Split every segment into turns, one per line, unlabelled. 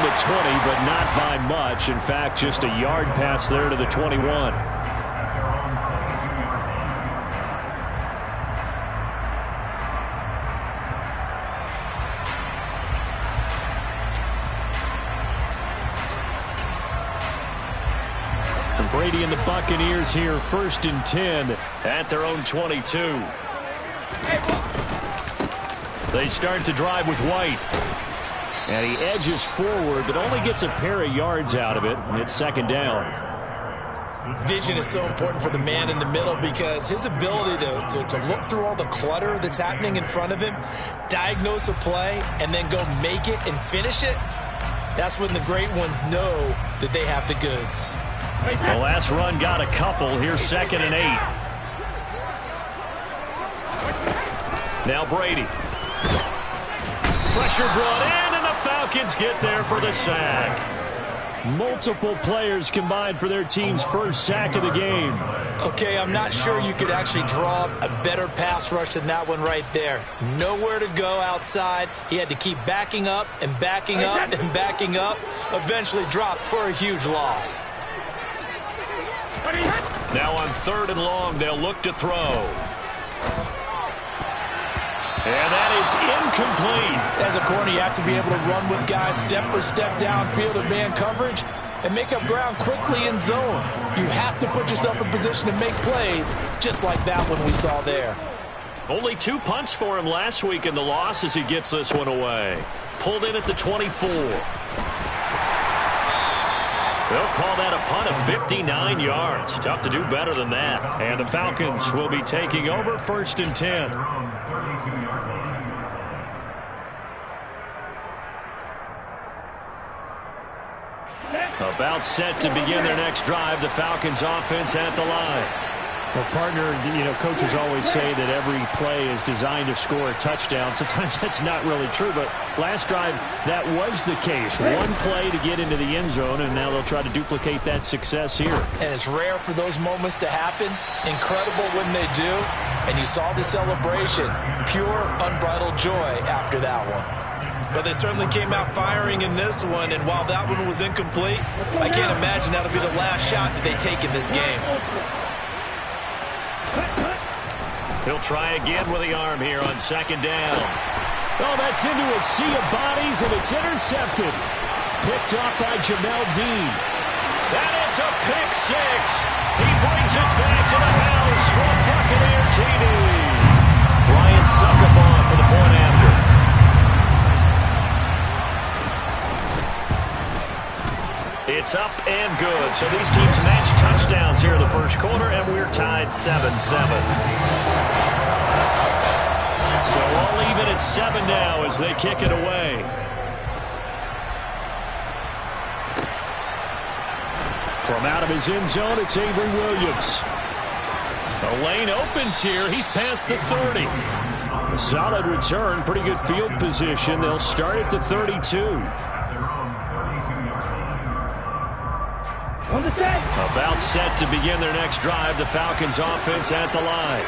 the 20, but not by much. In fact, just a yard pass there to the 21. Brady and the Buccaneers here, 1st and 10 at their own 22. They start to drive with White. And he edges forward, but only gets a pair of yards out of it. And it's 2nd down.
Vision is so important for the man in the middle because his ability to look through all the clutter that's happening in front of him, diagnose a play, and then go make it and finish it, that's when the great ones know that they have the goods.
The last run got a couple. Here's 2nd and 8. Now Brady. Pressure brought in, and the Falcons get there for the sack. Multiple players combined for their team's first sack of the game.
Okay, I'm not sure you could actually draw a better pass rush than that one right there. Nowhere to go outside. He had to keep backing up and backing up and backing up. Eventually dropped for a huge loss.
Now on 3rd and long, they'll look to throw. And that is incomplete.
As a corner, you have to be able to run with guys step for step downfield in man coverage and make up ground quickly in zone. You have to put yourself in position to make plays, just like that one we saw there.
Only 2 punts for him last week in the loss as he gets this one away. Pulled in at the 24. They'll call that a punt of 59 yards. Tough to do better than that. And the Falcons will be taking over 1st and 10. About set to begin their next drive. The Falcons offense at the line. Well, partner, coaches always say that every play is designed to score a touchdown. Sometimes that's not really true, but last drive, that was the case. One play to get into the end zone, and now they'll try to duplicate that success here.
And it's rare for those moments to happen. Incredible when they do. And you saw the celebration. Pure, unbridled joy after that one. But they certainly came out firing in this one, and while that one was incomplete, I can't imagine that'll be the last shot that they take in this game.
He'll try again with the arm here on 2nd down. Oh, that's into a sea of bodies, and it's intercepted. Picked off by Jamel Dean. And it's a pick 6. He brings it back to the house from Buccaneer TV. Ryan Suckerbaugh for the point after. It's up and good. So these teams match touchdowns here in the first quarter, and we're tied 7-7. So all even at 7 now as they kick it away. From out of his end zone, it's Avery Williams. The lane opens here. He's past the 30. A solid return, pretty good field position. They'll start at the 32. About set to begin their next drive. The Falcons offense at the line.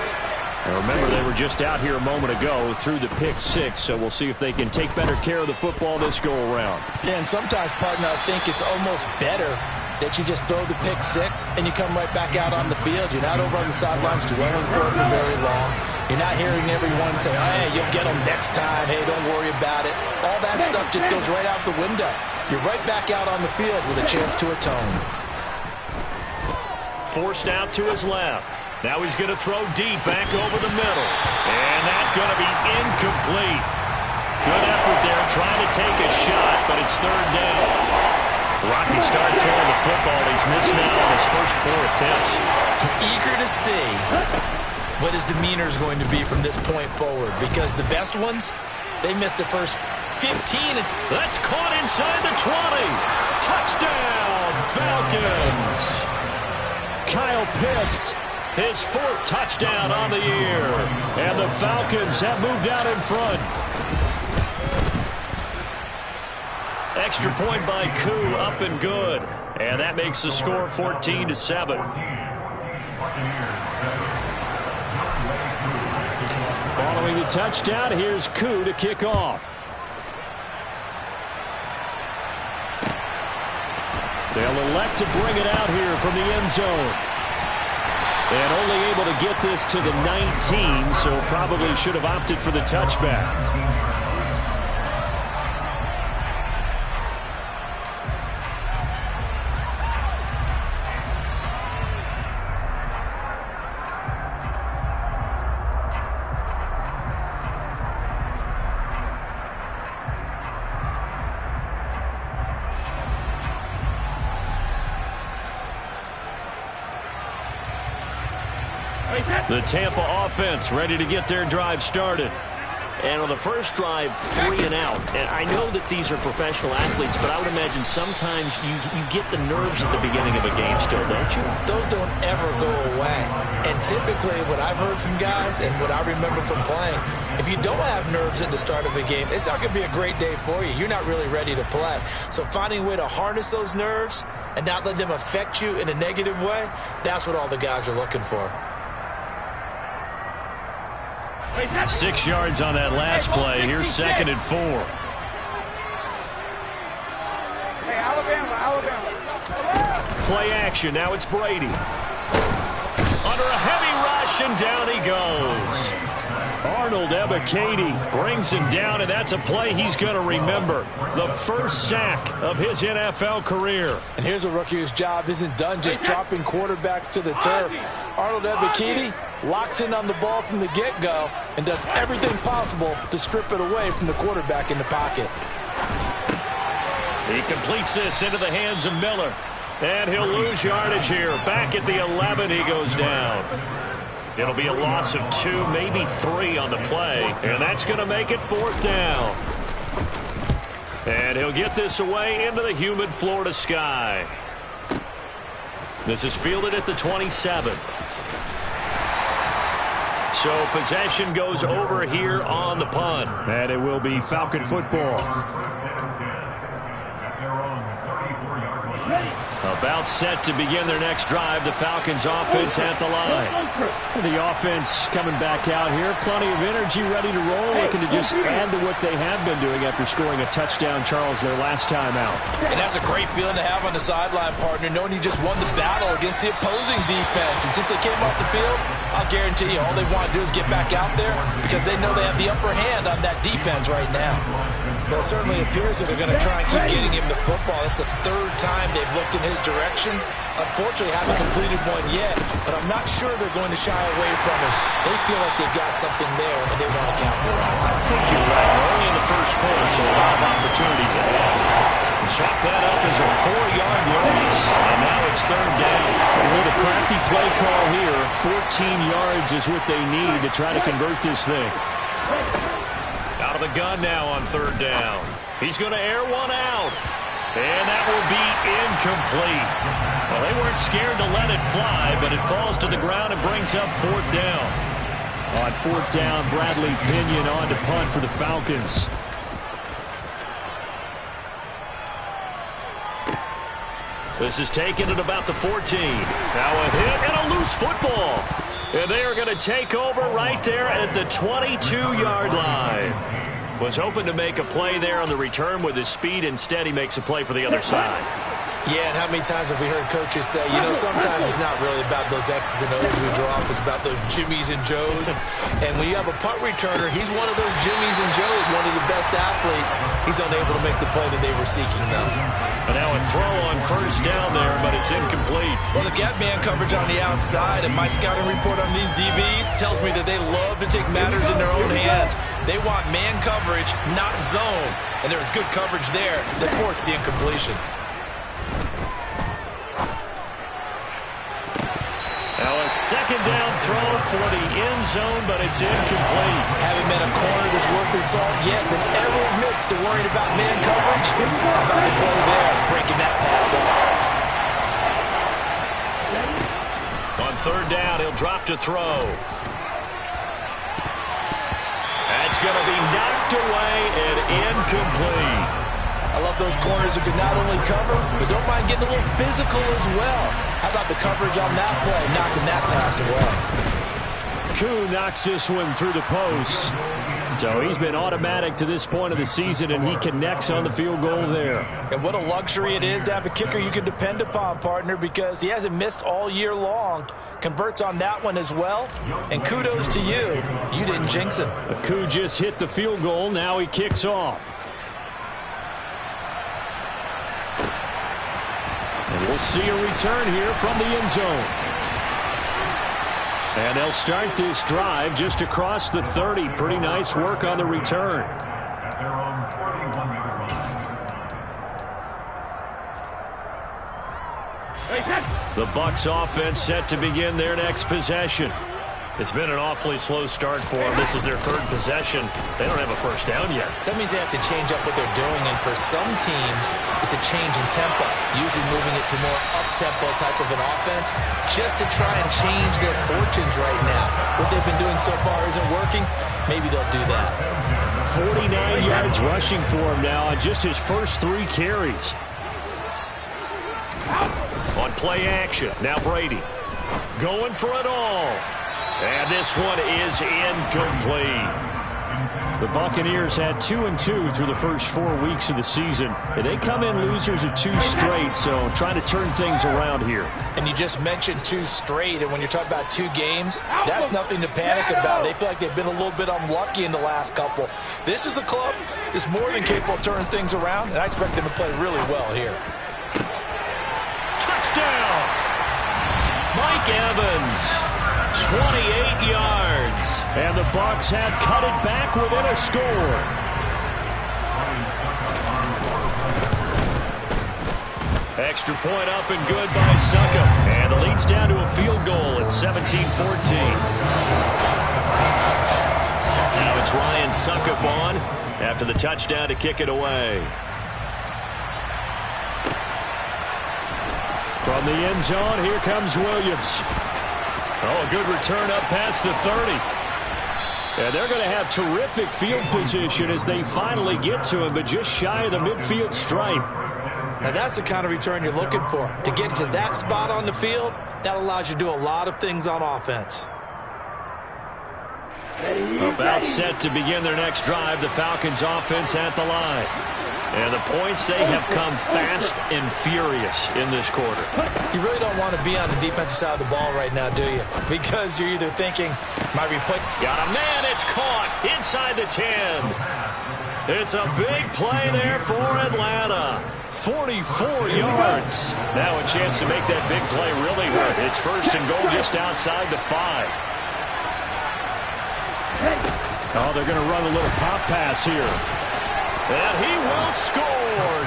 And remember, they were just out here a moment ago through the pick 6, so we'll see if they can take better care of the football this go-around.
Yeah, and sometimes, partner, I think it's almost better that you just throw the pick 6 and you come right back out on the field. You're not over on the sidelines dwelling for it for very long. You're not hearing everyone say, hey, you'll get them next time. Hey, don't worry about it. All that stuff just goes right out the window. You're right back out on the field with a chance to atone.
Forced out to his left. Now he's going to throw deep back over the middle. And that's going to be incomplete. Good effort there trying to take a shot, but it's 3rd down. Rocky start throwing the football. He's missed now on his first 4 attempts.
Eager to see what his demeanor is going to be from this point forward, because the best ones, they missed the first 15.
That's caught inside the 20. Touchdown, Falcons. Kyle Pitts, his 4th touchdown on the year. And the Falcons have moved out in front. Extra point by Koo, up and good. And that makes the score 14-7. Following the touchdown, here's Koo to kick off. They'll elect to bring it out here from the end zone. And only able to get this to the 19, so probably should have opted for the touchback. The Tampa offense ready to get their drive started.
And on the first drive, 3 and out. And I know that these are professional athletes, but I would imagine sometimes you get the nerves at the beginning of a game still, don't you?
Those don't ever go away. And typically what I've heard from guys and what I remember from playing, if you don't have nerves at the start of a game, it's not going to be a great day for you. You're not really ready to play. So finding a way to harness those nerves and not let them affect you in a negative way, that's what all the guys are looking for.
6 yards on that last play. Here's 2nd and 4. Play action. Now it's Brady. Under a heavy rush, and down he goes. Arnold Ebiketie brings him down, and that's a play he's going to remember. The first sack of his NFL career.
And here's a rookie whose job isn't done just dropping quarterbacks to the turf. Arnold Ebiketie locks in on the ball from the get-go and does everything possible to strip it away from the quarterback in the pocket.
He completes this into the hands of Miller. And he'll lose yardage here. Back at the 11, he goes down. It'll be a loss of 2, maybe 3 on the play. And that's going to make it 4th down. And he'll get this away into the humid Florida sky. This is fielded at the 27. So possession goes over here on the punt. And it will be Falcon football. About set to begin their next drive. The Falcons offense at the line. The offense coming back out here. Plenty of energy, ready to roll. Looking to just add to what they have been doing after scoring a touchdown, Charles, their last time out.
And that's a great feeling to have on the sideline, partner, knowing you just won the battle against the opposing defense. And since they came off the field, I'll guarantee you all they want to do is get back out there because they know they have the upper hand on that defense right now. Well, it certainly appears that they're going to try and keep getting him the football. It's the 3rd time they've looked in his direction. Unfortunately, haven't completed one yet, but I'm not sure they're going to shy away from it. They feel like they've got something there, and they want to capitalize on it.
I think you're right. We're only in the first quarter, so a lot of opportunities ahead. And chalk that up as a 4-yard loss, and now it's 3rd down. With a crafty play call here, 14 yards is what they need to try to convert this thing. Out of the gun now on 3rd down. He's going to air one out. And that will be incomplete. Well, they weren't scared to let it fly, but it falls to the ground and brings up 4th down. On 4th down, Bradley Pinion on to punt for the Falcons. This is taken at about the 14. Now a hit and a loose football. And they are going to take over right there at the 22-yard line. Was hoping to make a play there on the return with his speed. Instead, he makes a play for the other side.
Yeah, and how many times have we heard coaches say, you know, sometimes it's not really about those X's and O's we drop. It's about those Jimmies and Joes. And when you have a punt returner, he's one of those Jimmies and Joes, one of the best athletes. He's unable to make the play that they were seeking, though.
And now a throw on 1st down there, but it's incomplete.
Well, they've got man coverage on the outside, and my scouting report on these DBs tells me that they love to take matters in their own hands. They want man coverage, not zone. And there was good coverage there that forced the incompletion.
Now a 2nd down throw for the end zone, but it's incomplete.
Haven't met a corner that's worth his salt yet that ever admits to worrying about man coverage. How about the play there, breaking that pass up?
On 3rd down, he'll drop to throw. That's going to be knocked away and incomplete.
I love those corners who can not only cover, but don't mind getting a little physical as well. How about the coverage on that play, knocking that pass away?
Koo knocks this one through the post. So he's been automatic to this point of the season, and he connects on the field goal there.
And what a luxury it is to have a kicker you can depend upon, partner, because he hasn't missed all year long. Converts on that one as well. And kudos to you. You didn't jinx him.
Aku just hit the field goal. Now he kicks off. And we'll see a return here from the end zone. And they'll start this drive just across the 30. Pretty nice work on the return. The Bucs offense set to begin their next possession. It's been an awfully slow start for them. This is their third possession. They don't have a first down yet.
So that means they have to change up what they're doing, and for some teams, it's a change in tempo, usually moving it to more up-tempo type of an offense, just to try and change their fortunes right now. What they've been doing so far isn't working. Maybe they'll do that.
49 yards rushing for him now on just his first 3 carries. On play action, now Brady going for it all. And this one is incomplete. The Buccaneers had 2-2 through the first 4 weeks of the season. And they come in losers of 2 straight, so trying to turn things around here.
And you just mentioned 2 straight, and when you're talking about 2 games, that's nothing to panic about. They feel like they've been a little bit unlucky in the last couple. This is a club that's more than capable of turning things around, and I expect them to play really well here.
Touchdown! Mike Evans. 28 yards. And the Bucs have cut it back within a score. Extra point up and good by Succop. And the lead's down to a field goal at 17-14. Now it's Ryan Succop on after the touchdown to kick it away. From the end zone, here comes Williams. Oh, a good return up past the 30. And they're going to have terrific field position as they finally get to him, but just shy of the midfield stripe.
Now that's the kind of return you're looking for. To get to that spot on the field, that allows you to do a lot of things on offense.
About set to begin their next drive, the Falcons offense at the line. And the points, they have come fast and furious in this quarter.
You really don't want to be on the defensive side of the ball right now, do you? Because you're either thinking, my replay.
Got a man, it's caught inside the 10. It's a big play there for Atlanta. 44 yards. Now a chance to make that big play really hurt. It's first and goal just outside the 5. Oh, they're going to run a little pop pass here. And he will score.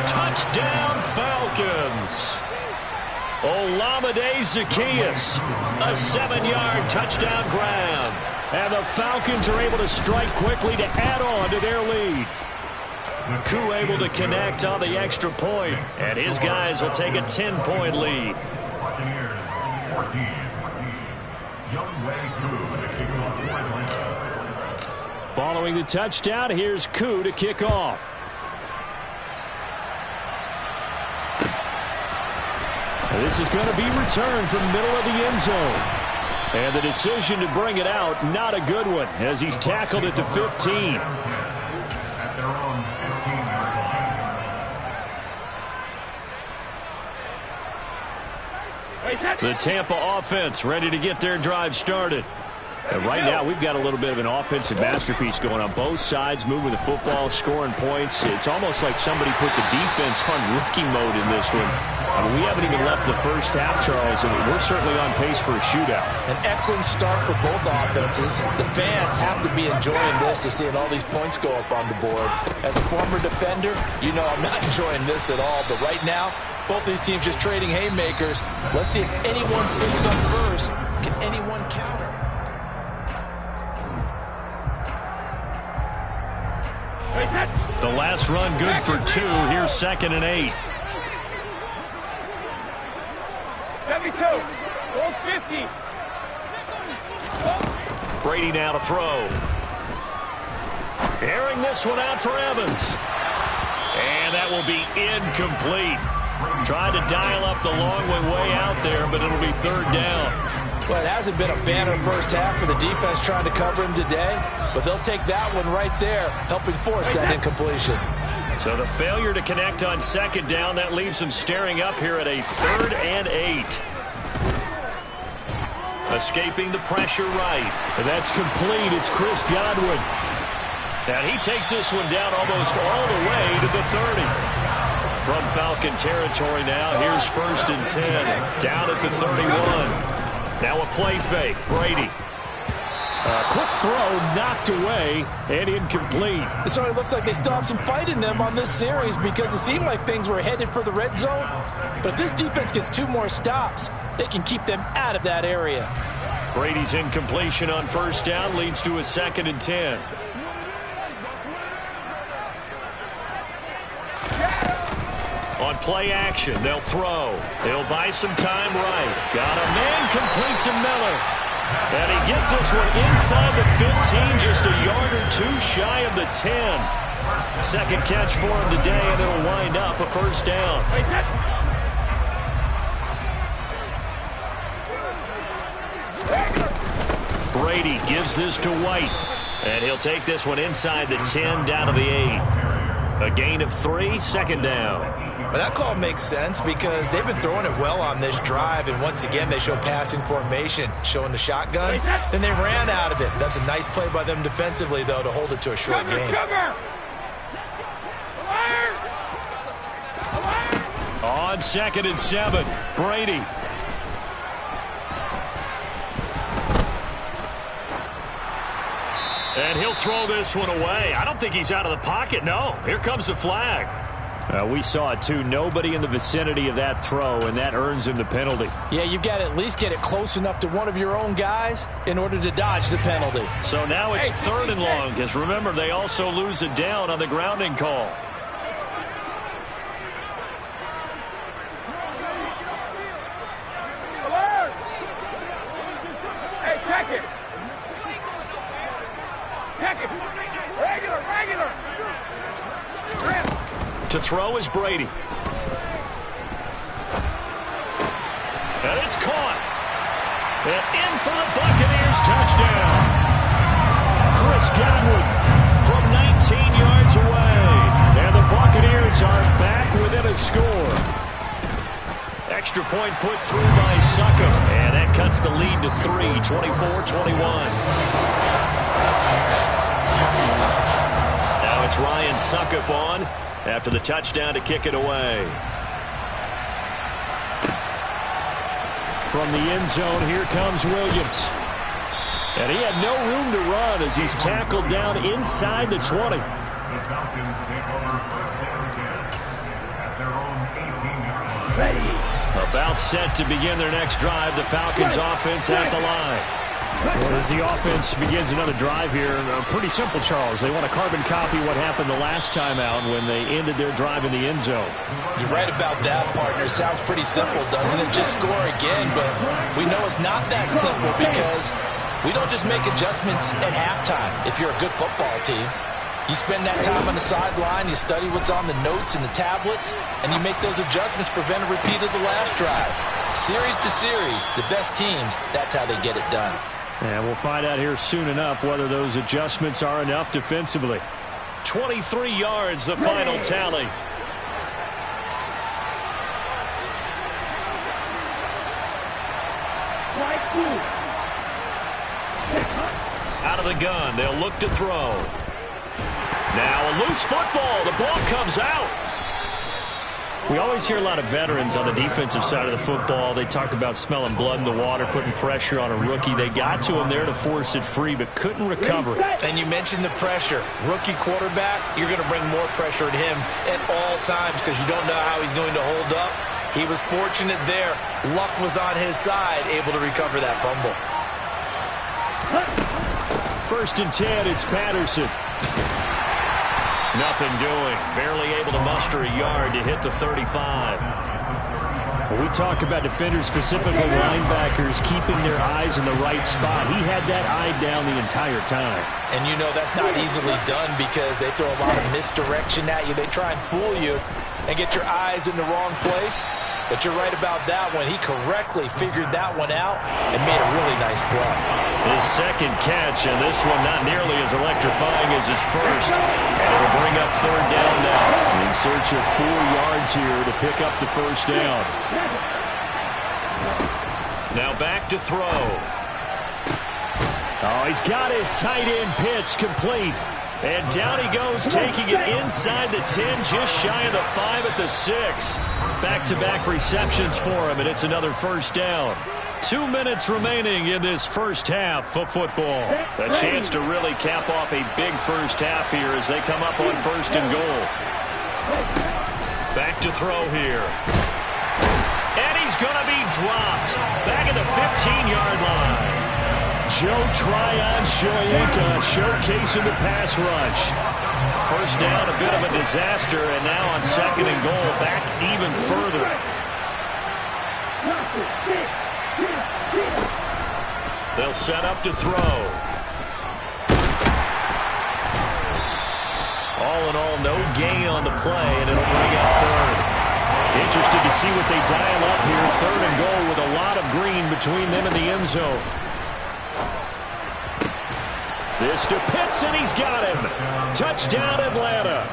Touchdown, Falcons. Olamide Zaccheaus, a 7-yard touchdown grab. And the Falcons are able to strike quickly to add on to their lead. Koo able to connect on the extra point, and his guys will take a 10-point lead. Following the touchdown, here's Koo to kick off. And this is going to be returned from the middle of the end zone. And the decision to bring it out, not a good one, as he's tackled at the 15. The Tampa offense ready to get their drive started. And right now, we've got a little bit of an offensive masterpiece going on both sides, moving the football, scoring points. It's almost like somebody put the defense on rookie mode in this one. I mean, we haven't even left the first half, Charles, and we're certainly on pace for a shootout.
An excellent start for both offenses. The fans have to be enjoying this to seeing all these points go up on the board. As a former defender, you know I'm not enjoying this at all. But right now, both these teams just trading haymakers. Let's see if anyone slips up first. Can anyone counter?
The last run good for 2. Here's 2nd and 8.
72. 450.
Brady now to throw. Airing this one out for Evans. And that will be incomplete. Tried to dial up the long one way out there, but it'll be 3rd down.
Well, it hasn't been a banner first half for the defense trying to cover him today, but they'll take that one right there, helping force that incompletion.
So the failure to connect on second down, that leaves them staring up here at a 3rd and 8. Escaping the pressure right. And that's complete. It's Chris Godwin. And he takes this one down almost all the way to the 30. From Falcon territory now, here's 1st and 10. Down at the 31. Now a play fake. Brady. Quick throw knocked away and incomplete.
It sort of looks like they still have some fight in them on this series because it seemed like things were headed for the red zone. But if this defense gets 2 more stops, they can keep them out of that area.
Brady's incompletion on 1st down leads to a 2nd and 10. On play action, they'll throw. They'll buy some time right. Got a man complete to Miller. And he gets this one inside the 15, just a yard or 2 shy of the 10. Second catch for him today, and it'll wind up a 1st down. Brady gives this to White. And he'll take this one inside the 10, down to the 8. A gain of 3, 2nd down.
But that call makes sense because they've been throwing it well on this drive, and once again they show passing formation, showing the shotgun. Then they ran out of it. That's a nice play by them defensively, though, to hold it to a short game.
On 2nd and 7, Brady. And he'll throw this one away. I don't think he's out of the pocket. No, here comes the flag. We saw it too. Nobody in the vicinity of that throw, and that earns him the penalty.
Yeah, you've got to at least get it close enough to one of your own guys in order to dodge the penalty.
So now it's 3rd and long, because remember, they also lose it down on the grounding call.
Hey, check it. Check it. Regular.
To throw is Brady. And it's caught. And in for the Buccaneers touchdown. Chris Godwin from 19 yards away. And the Buccaneers are back within a score. Extra point put through by Succop. And that cuts the lead to 3, 24-21. Now it's Ryan Succop on after the touchdown to kick it away. From the end zone, here comes Williams. And he had no room to run as he's tackled down inside the 20. About set to begin their next drive, the Falcons offense at the line. Well, as the offense begins another drive here, pretty simple, Charles. They want to carbon copy what happened the last time out when they ended their drive in the end zone.
You're right about that, partner. Sounds pretty simple, doesn't it? Just score again, but we know it's not that simple because we don't just make adjustments at halftime if you're a good football team. You spend that time on the sideline, you study what's on the notes and the tablets, and you make those adjustments, prevent a repeat of the last drive. Series to series, the best teams, that's how they get it done.
And we'll find out here soon enough whether those adjustments are enough defensively. 23 yards, the final tally. Out of the gun, they'll look to throw. Now a loose football. The ball comes out. We always hear a lot of veterans on the defensive side of the football. They talk about smelling blood in the water, putting pressure on a rookie. They got to him there to force it free, but couldn't recover.
And you mentioned the pressure. Rookie quarterback, you're going to bring more pressure at him at all times because you don't know how he's going to hold up. He was fortunate there. Luck was on his side, able to recover that fumble.
1st and 10, it's Patterson. Nothing doing. Barely able to muster a yard to hit the 35. When we talk about defenders, specifically linebackers, keeping their eyes in the right spot, he had that eye down the entire time.
And you know that's not easily done because they throw a lot of misdirection at you. They try and fool you and get your eyes in the wrong place. But you're right about that one. He correctly figured that one out and made a really nice play.
His second catch, and this one not nearly as electrifying as his first. And it'll bring up third down now. In search of 4 yards here to pick up the first down. Now back to throw. Oh, he's got his tight end pitch complete. And down he goes, taking it inside the 10, just shy of the 5 at the 6. Back-to-back receptions for him, and it's another first down. 2 minutes remaining in this first half of football. A chance to really cap off a big first half here as they come up on first and goal. Back to throw here. And he's going to be dropped. Back at the 15-yard line. Joe Tryon-Shoyinka showcasing the pass rush. First down, a bit of a disaster, and now on second and goal, back even further. They'll set up to throw. All in all, no gain on the play, and it'll bring up third. Interested to see what they dial up here. Third and goal with a lot of green between them and the end zone. This to Pitts, and he's got him. Touchdown, Atlanta.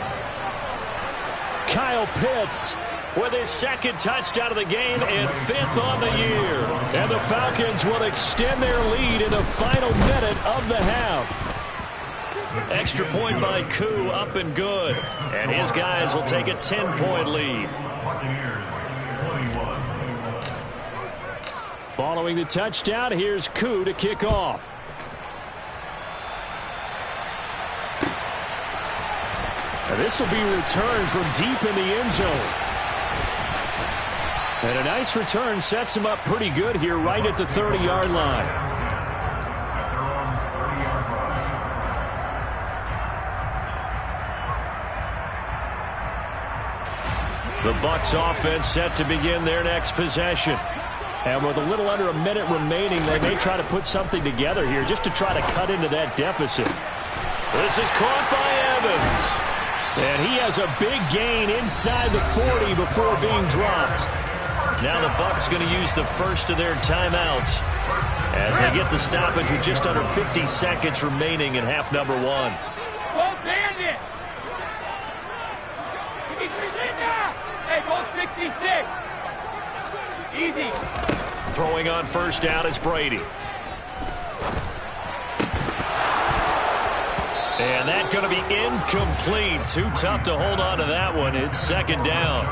Kyle Pitts with his second touchdown of the game and 5th on the year. And the Falcons will extend their lead in the final minute of the half. Extra point by Koo, up and good. And his guys will take a 10-point lead. Following the touchdown, here's Koo to kick off. This will be returned from deep in the end zone. And a nice return sets him up pretty good here right at the 30-yard line. The Bucs offense set to begin their next possession. And with a little under a minute remaining, they may try to put something together here just to try to cut into that deficit. This is caught by Evans. And he has a big gain inside the 40 before being dropped. Now the Bucs going to use the first of their timeouts as they get the stoppage with just under 50 seconds remaining in half number 1.
Go Bandit! Hey, go 66! Easy.
Throwing on first down is Brady. And that's going to be incomplete. Too tough to hold on to that one. It's second down.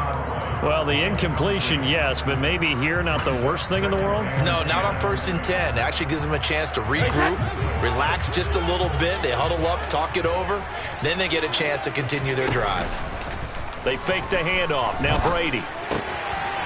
Well, the incompletion, yes, but maybe here not the worst thing in the world?
No, not on 1st and 10. It actually gives them a chance to regroup, relax just a little bit. They huddle up, talk it over. Then they get a chance to continue their drive.
They fake the handoff. Now Brady.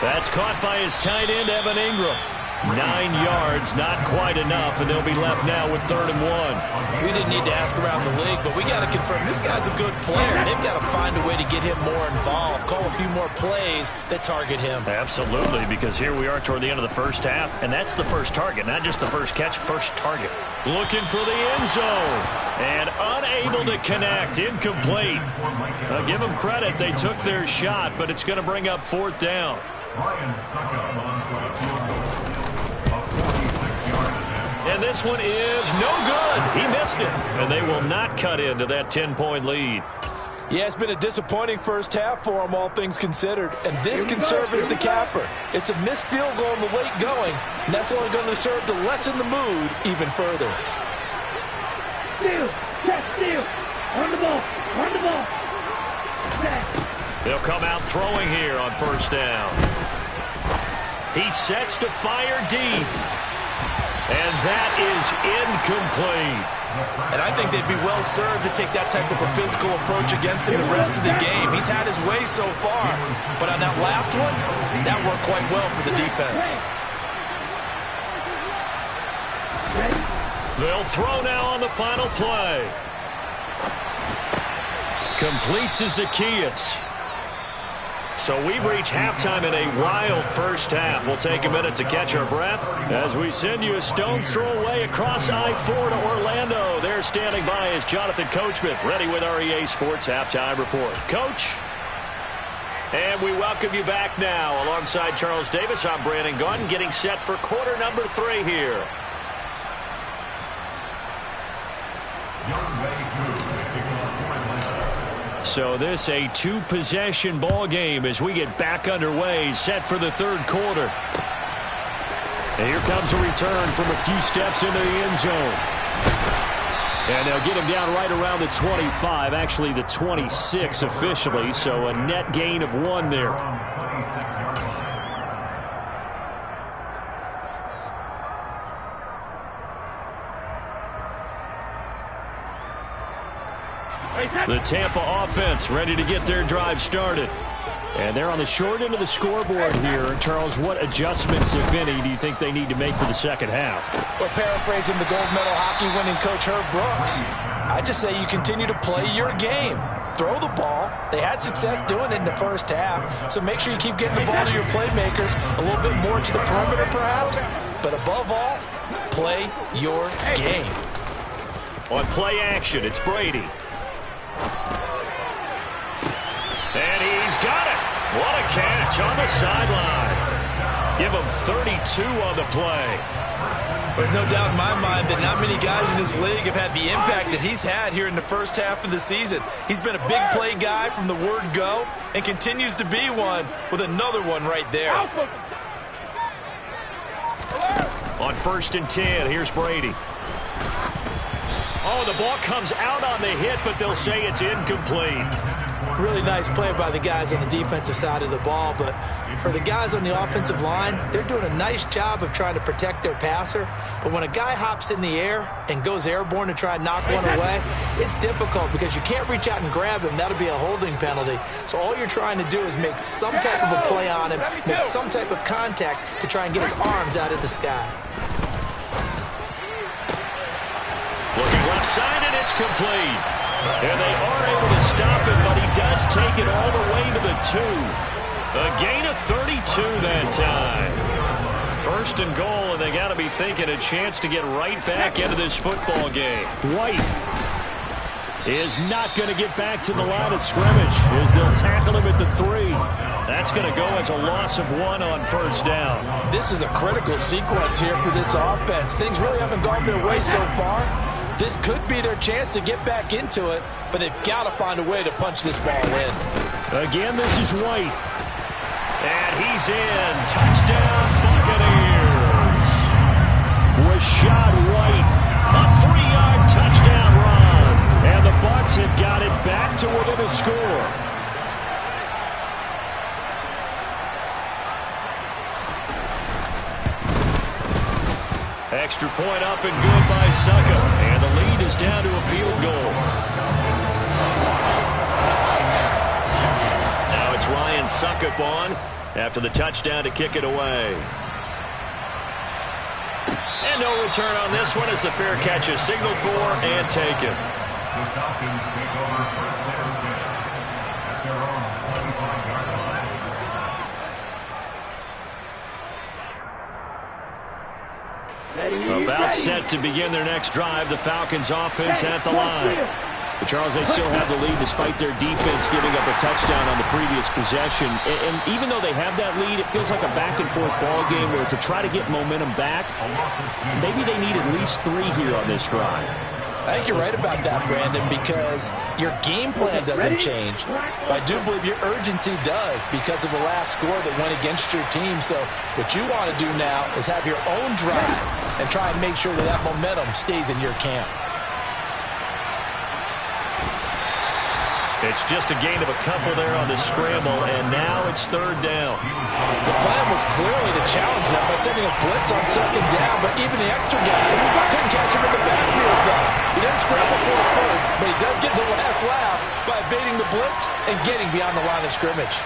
That's caught by his tight end, Evan Ingram. 9 yards, not quite enough, and they'll be left now with 3rd and 1.
We didn't need to ask around the league, but we got to confirm this guy's a good player. They've got to find a way to get him more involved, call a few more plays that target him.
Absolutely, because here we are toward the end of the first half, and that's the first target, not just the first catch, first target. Looking for the end zone, and unable to connect, incomplete. Give them credit, they took their shot, but it's going to bring up 4th down. And this one is no good. He missed it. And they will not cut into that 10-point lead.
Yeah, it's been a disappointing first half for them, all things considered. And this can serve as the capper. It's a missed field goal in the late going, and that's only going to serve to lessen the mood even further.
Steal. Check steal. Run the ball. Run the ball.
They'll come out throwing here on first down. He sets to fire deep. And that is incomplete.
And I think they'd be well served to take that type of a physical approach against him the rest of the game. He's had his way so far. But on that last one, that worked quite well for the defense.
They'll throw now on the final play. Complete to Zaccheaus. So we've reached halftime in a wild first half. We'll take a minute to catch our breath as we send you a stone's throw away across I-4 to Orlando. There standing by is Jonathan Coachman, ready with our EA Sports Halftime Report. Coach?
And we welcome you back now. Alongside Charles Davis, I'm Brandon Gaudin, getting set for quarter number 3 here. So this a 2-possession ball game as we get back underway, set for the 3rd quarter. And here comes a return from a few steps into the end zone. And they'll get him down right around the 25, actually the 26 officially, so a net gain of 1 there. The Tampa offense ready to get their drive started. And they're on the short end of the scoreboard here. Charles, what adjustments, if any, do you think they need to make for the second half?
Well, paraphrasing the gold medal hockey winning coach Herb Brooks, I just say you continue to play your game. Throw the ball. They had success doing it in the first half, so make sure you keep getting the ball to your playmakers, a little bit more to the perimeter perhaps, but above all, play your game.
On play action, it's Brady. And he's got it. What a catch on the sideline. Give him 32 on the play.
There's no doubt in my mind that not many guys in this league have had the impact that he's had here in the first half of the season. He's been a big play guy from the word go and continues to be one with another one right there.
On 1st and 10, here's Brady. Oh, the ball comes out on the hit, but they'll say it's incomplete.
Really nice play by the guys on the defensive side of the ball, but for the guys on the offensive line, they're doing a nice job of trying to protect their passer. But when a guy hops in the air and goes airborne to try and knock one away, it's difficult because you can't reach out and grab him. That'll be a holding penalty. So all you're trying to do is make some type of a play on him, make some type of contact to try and get his arms out of the sky.
Looking left side, and it's complete. And they are able to stop him, but he does take it all the way to the 2. A gain of 32 that time. 1st and goal, and they got to be thinking a chance to get right back into this football game.
White is not going to get back to the line of scrimmage as they'll tackle him at the 3.
That's going to go as a loss of 1 on 1st down.
This is a critical sequence here for this offense. Things really haven't gone their way so far. This could be their chance to get back into it, but they've got to find a way to punch this ball in.
Again, this is White.
And he's in. Touchdown, Buccaneers.
Rachaad White, a 3-yard touchdown run. And the Bucs have got it back to within a score.
Extra point up and good by Succop. And the lead is down to a field goal. Now it's Ryan Succop on after the touchdown to kick it away. And no return on this one as the fair catch is signaled for and taken.
The Falcons take over first down at their own 25-yard line.
About set to begin their next drive, the Falcons offense at the line.
But Charles, they still have the lead despite their defense giving up a touchdown on the previous possession. And even though they have that lead, it feels like a back-and-forth ball game where to try to get momentum back, maybe they need at least 3 here on this drive.
I think you're right about that, Brandon, because your game plan doesn't change. But I do believe your urgency does because of the last score that went against your team. So what you want to do now is have your own drive and try and make sure that that momentum stays in your camp.
It's just a gain of a couple there on the scramble, and now it's 3rd down.
The plan was clearly to challenge them by sending a blitz on 2nd down, but even the extra guys couldn't catch him in the backfield though. He didn't scramble for it first, but he does get the last laugh by evading the blitz and getting beyond the line of scrimmage.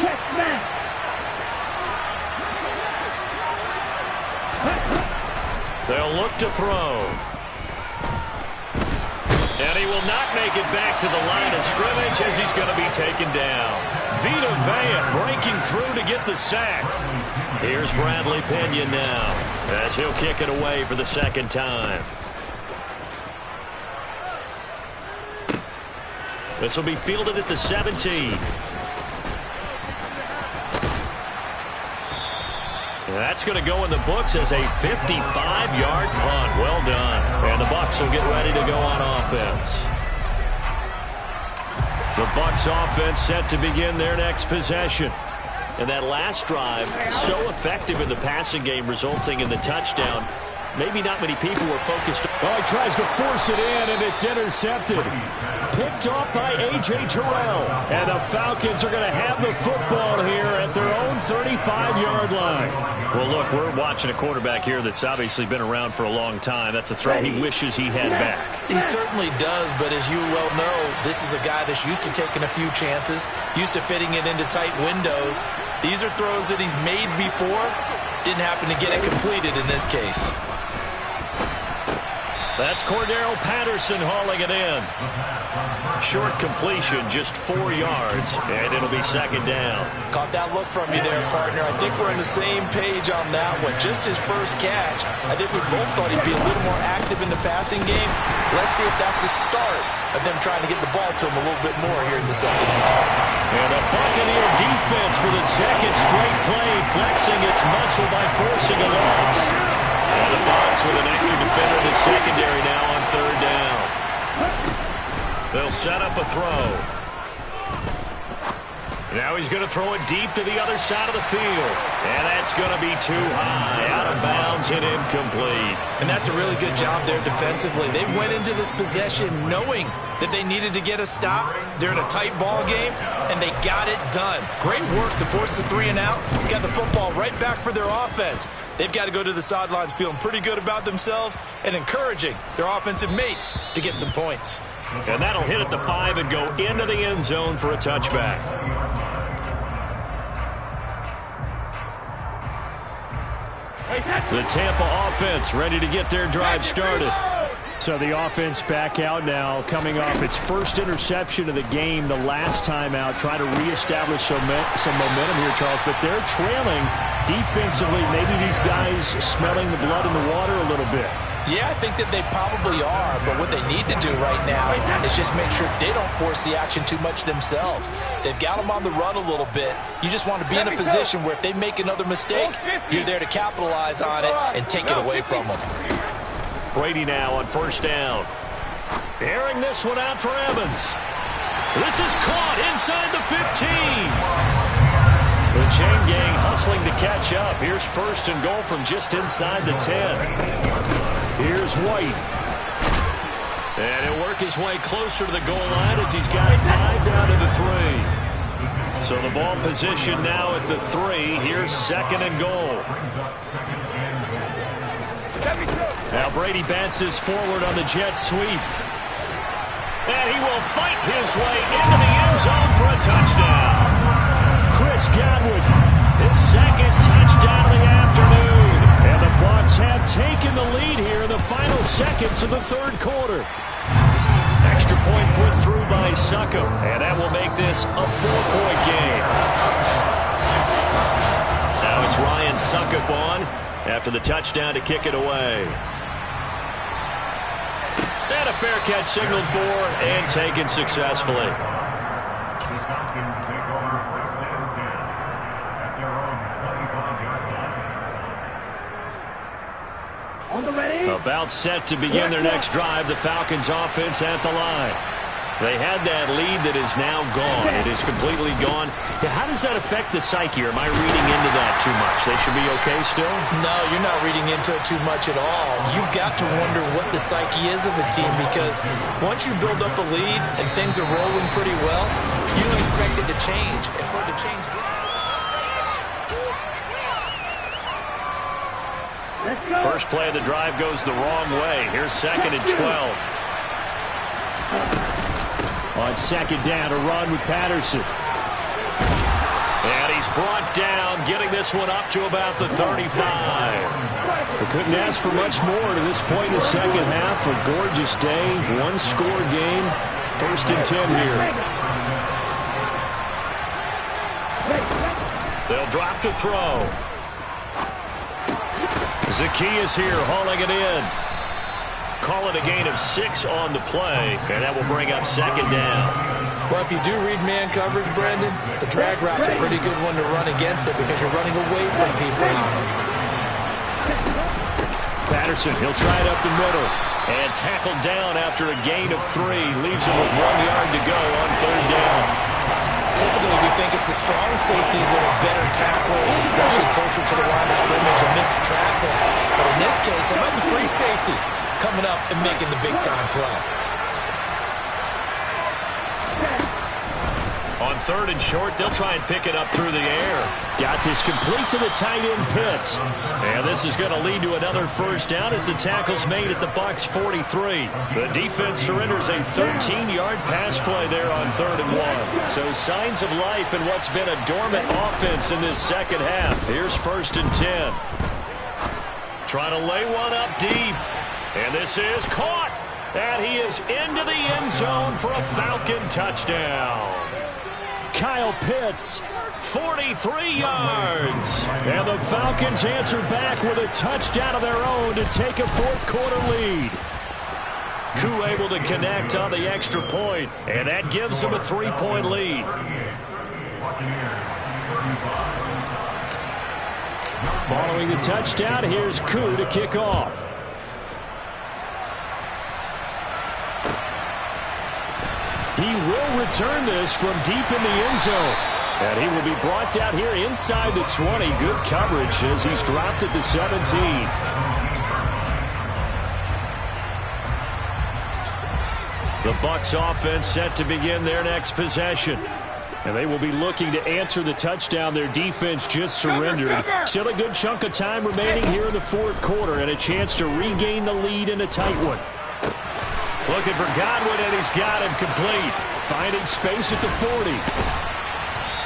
They'll look to throw. And he will not make it back to the line of scrimmage as he's going to be taken down. Vita Vea breaking through to get the sack. Here's Bradley Pinion now as he'll kick it away for the 2nd time. This will be fielded at the 17. That's going to go in the books as a 55-yard punt. Well done. And the Bucs will get ready to go on offense. The Bucs offense set to begin their next possession. And that last drive, so effective in the passing game, resulting in the touchdown. Maybe not many people were focused.
Oh, he tries to force it in, and it's intercepted. Picked off by A.J. Terrell. And the Falcons are going to have the football here at their own 35-yard line.
Well, look, we're watching a quarterback here that's obviously been around for a long time. That's a throw he wishes he had back.
He certainly does, but as you well know, this is a guy that's used to taking a few chances, used to fitting it into tight windows. These are throws that he's made before. Didn't happen to get it completed in this case.
That's Cordero Patterson hauling it in. Short completion, just 4 yards, and it'll be second down.
Caught that look from you there, partner. I think we're on the same page on that one. Just his first catch. I think we both thought he'd be a little more active in the passing game. Let's see if that's the start of them trying to get the ball to him a little bit more here in the second half.
And a Buccaneer defense for the second straight play, flexing its muscle by forcing a loss. And the Bucs with an extra defender in the secondary now on third down. They'll set up a throw. Now he's going to throw it deep to the other side of the field. And that's going to be too high, out of bounds and incomplete.
And that's a really good job there defensively. They went into this possession knowing that they needed to get a stop. They're in a tight ball game, and they got it done. Great work to force the 3 and out. Got the football right back for their offense. They've got to go to the sidelines feeling pretty good about themselves and encouraging their offensive mates to get some points.
And that'll hit at the 5 and go into the end zone for a touchback. The Tampa offense ready to get their drive started.
So the offense back out now, coming off its first interception of the game the last time out, trying to reestablish some momentum here, Charles. But they're trailing defensively. Maybe these guys smelling the blood in the water a little bit.
Yeah, I think that they probably are, but what they need to do right now is just make sure they don't force the action too much themselves. They've got them on the run a little bit. You just want to be in a position where if they make another mistake, you're there to capitalize on it and take it away from them.
Brady now on first down. Airing this one out for Evans. This is caught inside the 15. The chain gang hustling to catch up. Here's first and goal from just inside the 10. Here's White. And he'll work his way closer to the goal line as he's got 5 down to the 3. So the ball position now at the 3. Here's second and goal. Now Brady bounces forward on the jet sweep. And he will fight his way into the end zone for a touchdown. Chris Godwin, his second touchdown of the afternoon. And the Bucs have taken the lead here in the final seconds of the third quarter. Extra point put through by Succop. And that will make this a 4-point game. Now it's Ryan Succop on after the touchdown to kick it away. And a fair catch signaled for and taken successfully.
The Falcons take over first and 10 at their own 25-yard line.
On the ready.
About set to begin their next drive, the Falcons offense at the line. They had that lead that is now gone. It is completely gone. How does that affect the psyche? Or am I reading into that too much? They should be okay still?
No, you're not reading into it too much at all. You've got to wonder what the psyche is of a team because once you build up a lead and things are rolling pretty well, you don't expect it to change. And for it to change this...
Let's go.
First play of the drive goes the wrong way. Here's second and 12. On second down, a run with Patterson. And he's brought down, getting this one up to about the 35.
We couldn't ask for much more to this point in the second half. A gorgeous day, one-score game. First and 10 here.
They'll drop to throw. Zacchaeus here hauling it in. call it a gain of 6 on the play, and that will bring up second down.
Well, if you do read man coverage, Brendan, the drag route's a pretty good one to run against it because you're running away from people.
Patterson, he'll try it up the middle. And tackled down after a gain of 3. Leaves him with 1 yard to go on third down.
Typically, we think it's the strong safeties that are better tacklers, especially closer to the line of scrimmage amidst traffic. But in this case, how about the free safety coming up and making the big-time play?
On third and short, they'll try and pick it up through the air.
Got this complete to the tight end, Pitts.
And this is going to lead to another first down as the tackle's made at the Bucs 43. The defense surrenders a 13-yard pass play there on third and 1. So signs of life in what's been a dormant offense in this second half. Here's first and 10. Trying to lay one up deep. And this is caught. And he is into the end zone for a Falcon touchdown.
Kyle Pitts,
43 yards.
And the Falcons answer back with a touchdown of their own to take a fourth-quarter lead.
Koo able to connect on the extra point, and that gives them a 3-point lead.
Following the touchdown, here's Koo to kick off. He will return this from deep in the end zone. And he will be brought down here inside the 20. Good coverage as he's dropped at the 17.
The Bucs offense set to begin their next possession.
And they will be looking to answer the touchdown their defense just surrendered. Still a good chunk of time remaining here in the fourth quarter and a chance to regain the lead in a tight one.
Looking for Godwin, and he's got him complete.
Finding space at the 40.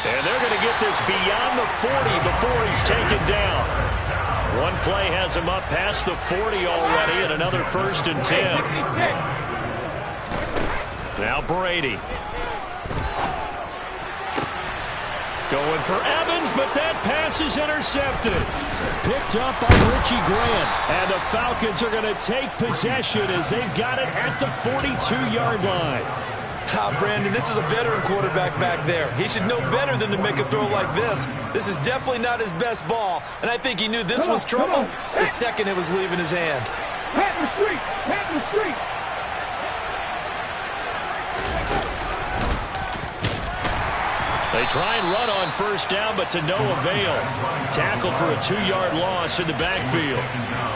And they're going to get this beyond the 40 before he's taken down. One play has him up past the 40 already, and another first and 10. Now Brady. Going for Evans, but that pass is intercepted.
Picked up by Richie Grant. And the Falcons are going to take possession as they've got it at the 42-yard line.
Brandon, this is a veteran quarterback back there. He should know better than to make a throw like this. This is definitely not his best ball, and I think he knew this was trouble the second it was leaving his hand.
Pat in the street! Pat in the street!
They try and run on first down, but to no avail. Tackled for a 2-yard loss in the backfield.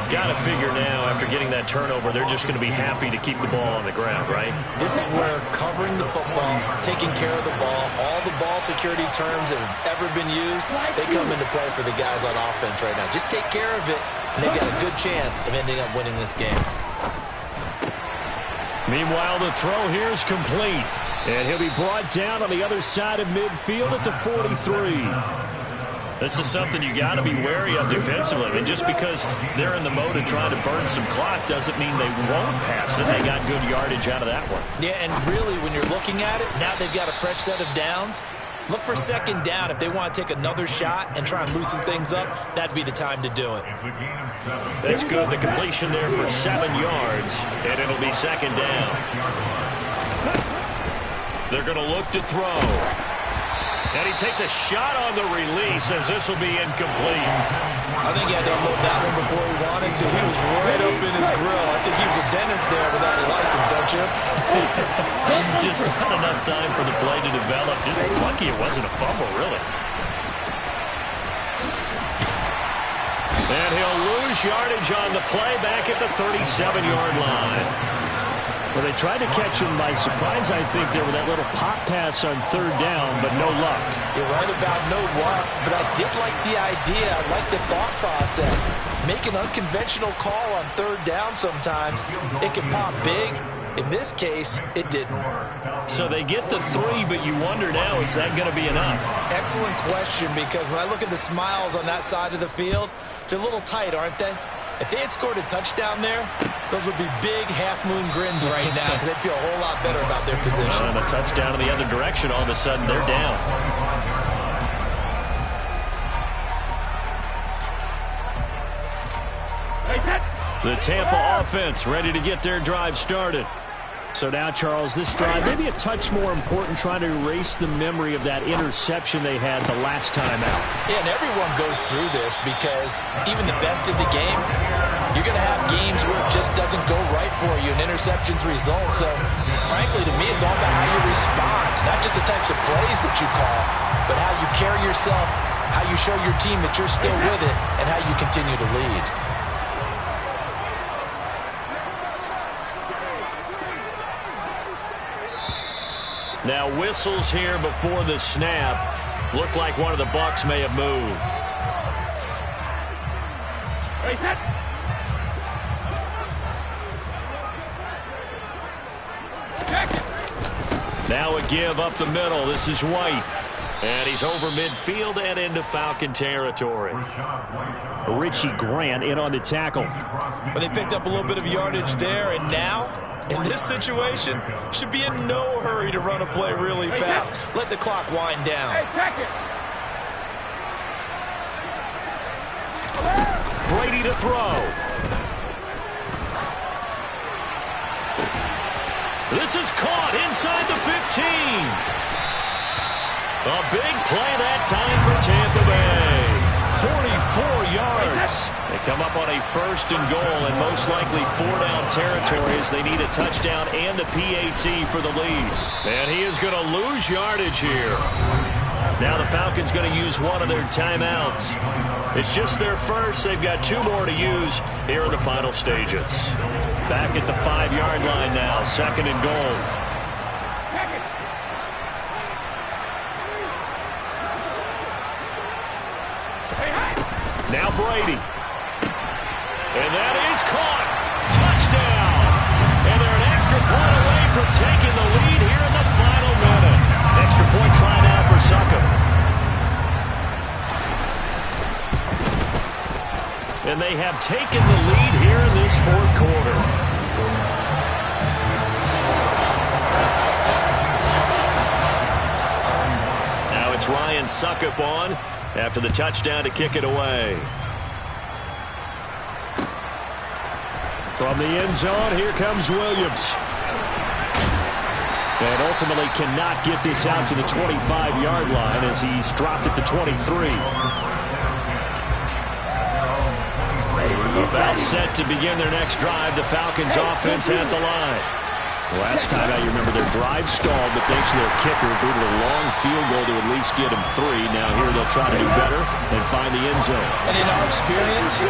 Got to figure now, after getting that turnover, they're just going to be happy to keep the ball on the ground, right?
This is where covering the football, taking care of the ball, all the ball security terms that have ever been used, they come into play for the guys on offense right now. Just take care of it, and they've got a good chance of ending up winning this game.
Meanwhile, the throw here is complete.
And he'll be brought down on the other side of midfield at the 43.
This is something you got to be wary of defensively. And just because they're in the mode of trying to burn some clock doesn't mean they won't pass it. They got good yardage out of that one.
Yeah, and really, when you're looking at it, now they've got a fresh set of downs. Look for second down. If they want to take another shot and try and loosen things up, that'd be the time to do it.
That's good. The completion there for 7 yards, and it'll be second down. They're going to look to throw. And he takes a shot on the release as this will be incomplete.
I think he had to unload that one before he wanted to. He was right up in his grill. I think he was a dentist there without a license, don't you?
Just not enough time for the play to develop. Just lucky it wasn't a fumble, really. And he'll lose yardage on the play back at the 37-yard line.
Well, they tried to catch him by surprise, I think, there with that little pop pass on third down, but no luck.
You're right about no luck, but I did like the idea. I like the thought process. Make an unconventional call on third down sometimes. It can pop big. In this case, it didn't.
So they get the 3, but you wonder now, is that going to be enough?
Excellent question, because when I look at the smiles on that side of the field, they're a little tight, aren't they? If they had scored a touchdown there, those would be big half-moon grins right now because they'd feel a whole lot better about their position.
And a touchdown in the other direction, all of a sudden they're down.
Hey,
The Tampa offense ready to get their drive started.
So now, Charles, this drive maybe a touch more important, trying to erase the memory of that interception they had the last time out.
Yeah, and everyone goes through this because even the best in the game, you're going to have games where it just doesn't go right for you, and interceptions result. So, frankly, to me, it's all about how you respond, not just the types of plays that you call, but how you carry yourself, how you show your team that you're still with it, and how you continue to lead.
Now whistles here before the snap. Looked like one of the Bucs may have moved. Now a give up the middle. This is White. And he's over midfield and into Falcon territory.
Richie Grant in on the tackle.
But they picked up a little bit of yardage there, and now, in this situation, should be in no hurry to run a play really fast. Let the clock wind down.
Brady to throw. This is caught inside the 15. A big play that time for Tampa Bay. 44 yards. They come up on a 1st and goal, and most likely 4-down territory as they need a touchdown and a PAT for the lead. And he is going to lose yardage here. Now the Falcons going to use one of their timeouts. It's just their first. They've got 2 more to use here in the final stages. Back at the 5-yard line now, 2nd and goal. Now Brady. And that is caught. Touchdown. And they're an extra point away from taking the lead here in the final minute. Extra point try now for Succop. And they have taken the lead here in this 4th quarter. Now it's Ryan Succop on after the touchdown to kick it away.
From the end zone, here comes Williams. And ultimately cannot get this out to the 25-yard line as he's dropped at the 23.
About set to begin their next drive. The Falcons offense at the line.
Last time out, you remember their drive stalled, but thanks to their kicker, booted a long field goal to at least get them 3. Now here they'll try to do better and find the end zone.
And in our experience,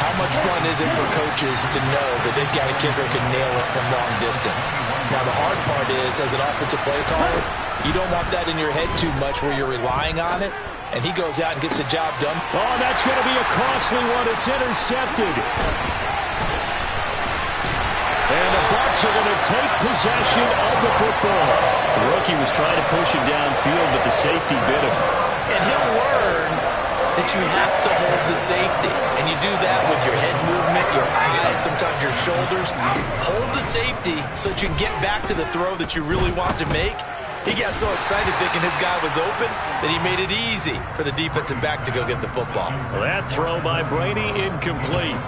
how much fun is it for coaches to know that they've got a kicker who can nail it from long distance? Now the hard part is, as an offensive play caller, you don't want that in your head too much where you're relying on it, and he goes out and gets the job done.
Oh, that's going to be a costly one. It's intercepted. And the Bucs are going to take possession of the football.
The rookie was trying to push him downfield, but the safety bit him.
And he'll learn that you have to hold the safety. And you do that with your head movement, your eyes, sometimes your shoulders. Hold the safety so that you can get back to the throw that you really want to make. He got so excited thinking his guy was open that he made it easy for the defensive back to go get the football.
That throw by Brady incomplete.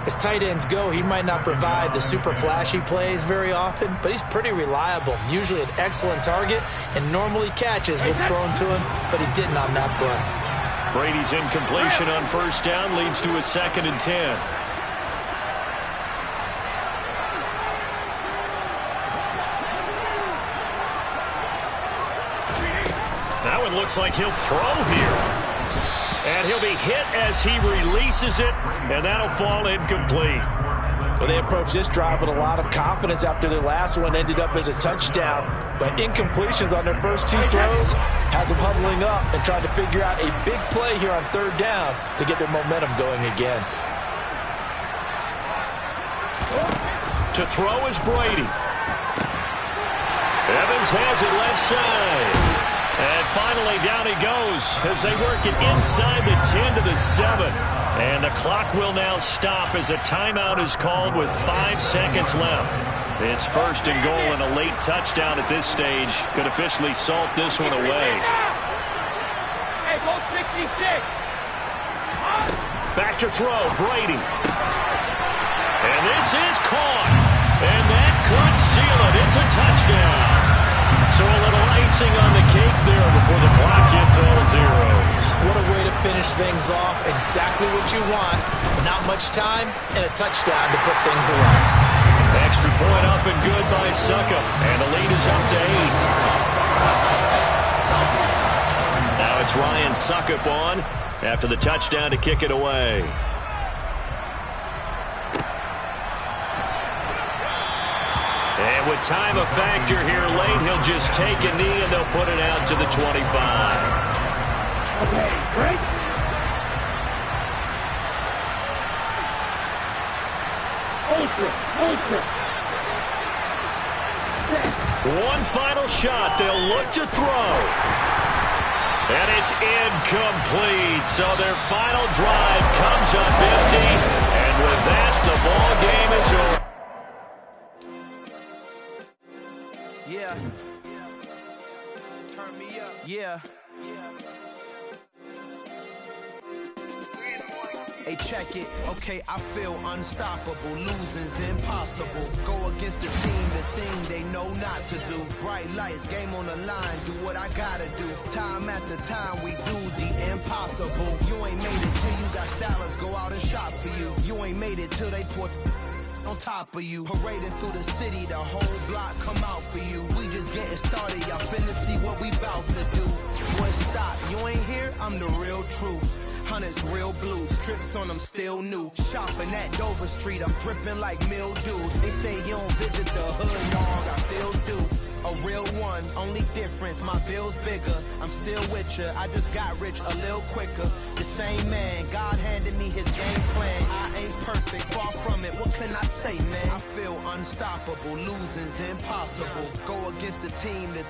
As tight ends go, he might not provide the super flashy plays very often, but he's pretty reliable, usually an excellent target, and normally catches what's thrown to him, but he didn't on that play.
Brady's incompletion on 1st down leads to a 2nd and 10. That one looks like he'll throw here. And he'll be hit as he releases it, and that'll fall incomplete.
Well, they approached this drive with a lot of confidence after their last one ended up as a touchdown. But incompletions on their first 2 throws has them huddling up and trying to figure out a big play here on 3rd down to get their momentum going again.
To throw is Brady. Evans has it left side. And finally, down he goes as they work it inside the 10 to the 7. And the clock will now stop as a timeout is called with 5 seconds left. It's 1st and goal, and a late touchdown at this stage could officially salt this one away.
Hey, go 66.
Back to throw, Brady. And this is caught. And that could seal it. It's a touchdown. So a little icing on the cake there before the clock gets all zeros.
What a way to finish things off. Exactly what you want. Not much time and a touchdown to put things away.
Extra point up and good by Succop. And the lead is up to 8. Now it's Ryan Succop on after the touchdown to kick it away. And with time a factor here late, he'll just take a knee and they'll put it out to the 25.
Okay, break. Ultra.
One final shot. They'll look to throw. And it's incomplete. So their final drive comes up empty. And with that, the ball game is over.
Yeah. Turn me up. Yeah. Hey, check it. Okay, I feel unstoppable. Losing's impossible. Go against the team, the thing they know not to do. Bright lights, game on the line. Do what I gotta do. Time after time, we do the impossible. You ain't made it till you got stylers go out and shop for you. You ain't made it till they put on top of you. Parading through the city, the whole block come out for you. We just getting started, y'all finna see what we bout to do. Boy, stop, you ain't here, I'm the real truth. Hunters, real blues, trips on them still new. Shopping at Dover Street, I'm dripping like mildew. They say you don't visit the hood, dog, I still do. A real one, only difference, my bill's bigger. I'm still with ya, I just got rich a little quicker. The same man, God handed me his game plan. I ain't perfect, far from it, what can I say, man? I feel unstoppable, losing's impossible. Go against the team that